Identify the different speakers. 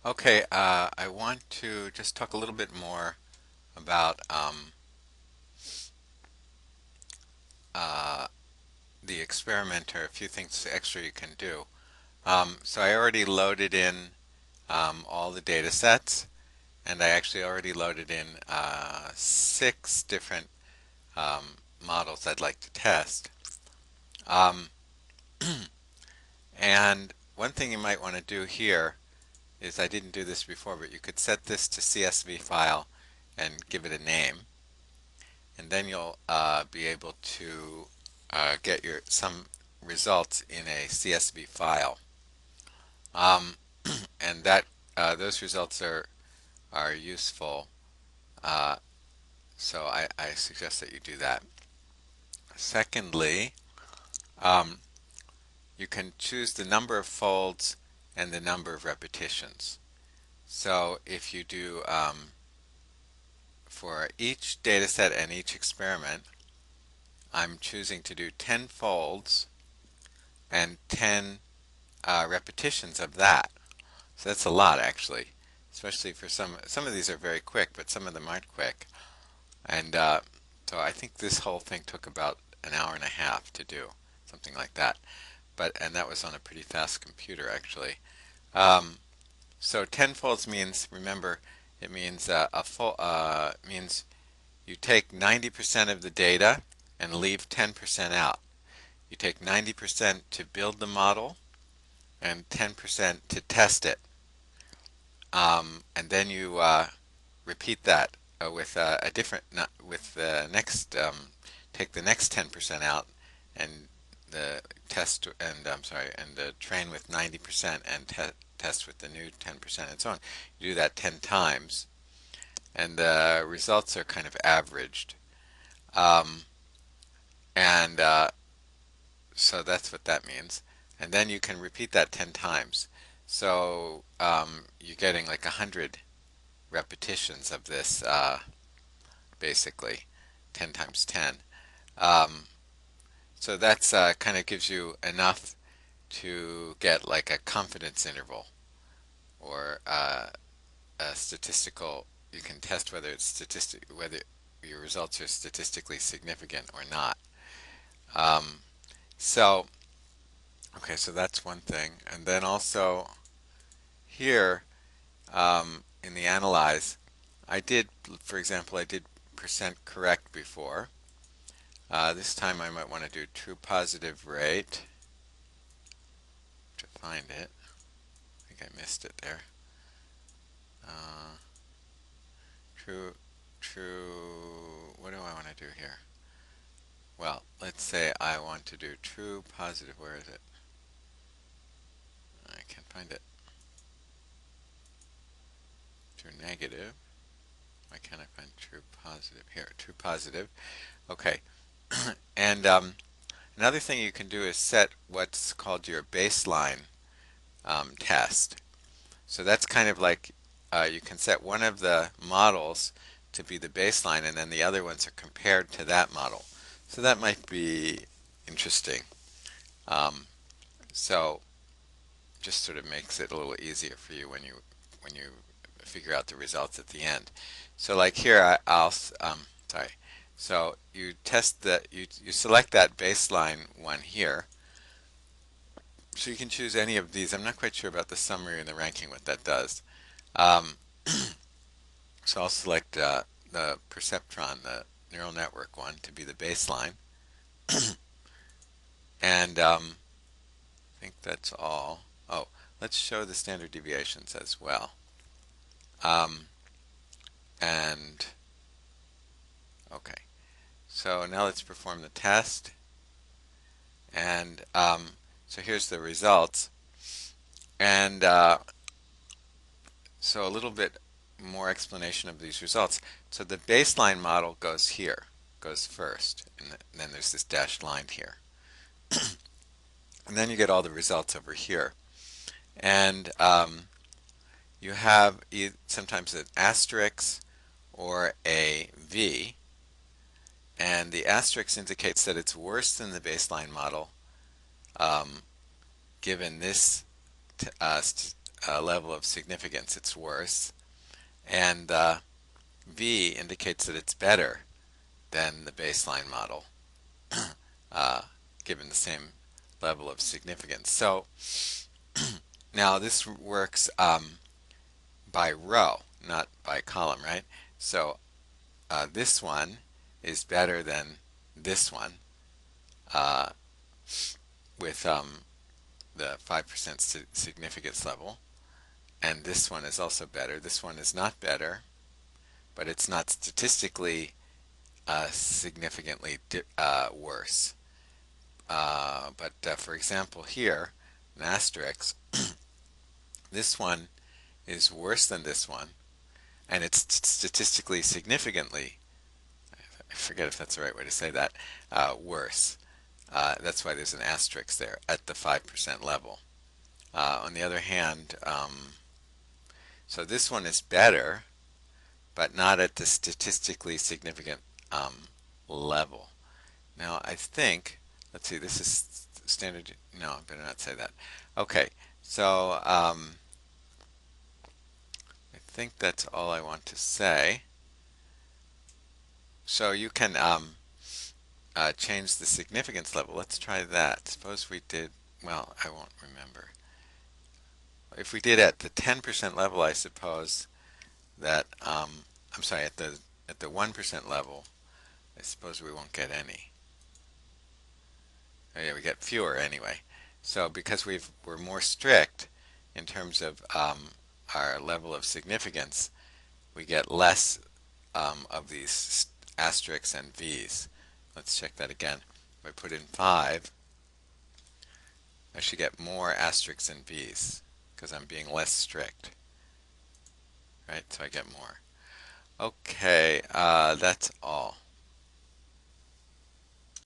Speaker 1: Okay, I want to just talk a little bit more about uh, the experimenter, a few things extra you can do. So I already loaded in all the data sets, and I actually already loaded in 6 different um, models I'd like to test. Um, and one thing you might want to do here is I didn't do this before, but you could set this to CSV file and give it a name. And then you'll be able to get some results in a CSV file. Um, and that those results are useful. Uh, so I suggest that you do that. Secondly, um, you can choose the number of folds and the number of repetitions. So if you do for each data set and each experiment, I'm choosing to do 10 folds and 10 repetitions of that. So that's a lot actually, especially for some of these are very quick, but some of them aren't quick. And so I think this whole thing took about an hour and a half to do, something like that. And that was on a pretty fast computer actually. Um, so 10 folds means, remember, it means means you take 90% of the data and leave 10% out. You take 90% to build the model and 10% to test it. And then you repeat that with a different, with the next, take the next 10% out and the test, and I'm sorry, and train with 90% and test with the new 10% and so on. You do that 10 times, and the results are kind of averaged. Um, and So that's what that means. And then you can repeat that 10 times. So you're getting like 100 repetitions of this, basically, 10 times 10. Um, so that's kind of gives you enough to get like a confidence interval or a statistical. You can test whether your results are statistically significant or not. Um, so okay, so that's one thing, and then also here in the analyze, I did, for example, I did percent correct before. This time I might want to do true positive rate to find it. I think I missed it there. Uh, true, what do I want to do here? Well, let's say I want to do true positive. Where is it? I can't find it. True negative. Why can't I find true positive? Here, true positive. Okay. And another thing you can do is set what's called your baseline test. So that's kind of like you can set one of the models to be the baseline, and then the other ones are compared to that model. So that might be interesting. Um, so just sort of makes it a little easier for you when you figure out the results at the end. So like here, I'll sorry. So you test you select that baseline one here. So you can choose any of these. I'm not quite sure about the summary and the ranking, what that does. Um, so I'll select the perceptron, the neural network one, to be the baseline. And I think that's all. Oh, let's show the standard deviations as well. Um, and okay, so now let's perform the test. And so here's the results. And so a little bit more explanation of these results. So the baseline model goes here, goes first, and then there's this dashed line here. And then you get all the results over here. And you have sometimes an asterisk or a V, and the asterisk indicates that it's worse than the baseline model, um, given this level of significance, it's worse. And V indicates that it's better than the baseline model, uh, given the same level of significance. So now this works by row, not by column, right? So this one is better than this one uh, with the 5% significance level. And this one is also better. This one is not better, but it's not statistically significantly worse. But for example, here, an asterisk, this one is worse than this one, and it's statistically significantly, I forget if that's the right way to say that, worse. That's why there's an asterisk there at the 5% level. On the other hand, so this one is better, but not at the statistically significant level. Now I think, let's see, this is standard, no, I better not say that. Okay, so I think that's all I want to say. So you can change the significance level. Let's try that. Suppose we did, well, I won't remember. If we did at the 10% level, I suppose that, I'm sorry, at the 1% level, I suppose we won't get any. Oh, yeah, we get fewer anyway. So because we're more strict in terms of our level of significance, we get less of these asterisks and V's. Let's check that again. If I put in 5, I should get more asterisks and V's because I'm being less strict. Right? So I get more. Okay, that's all.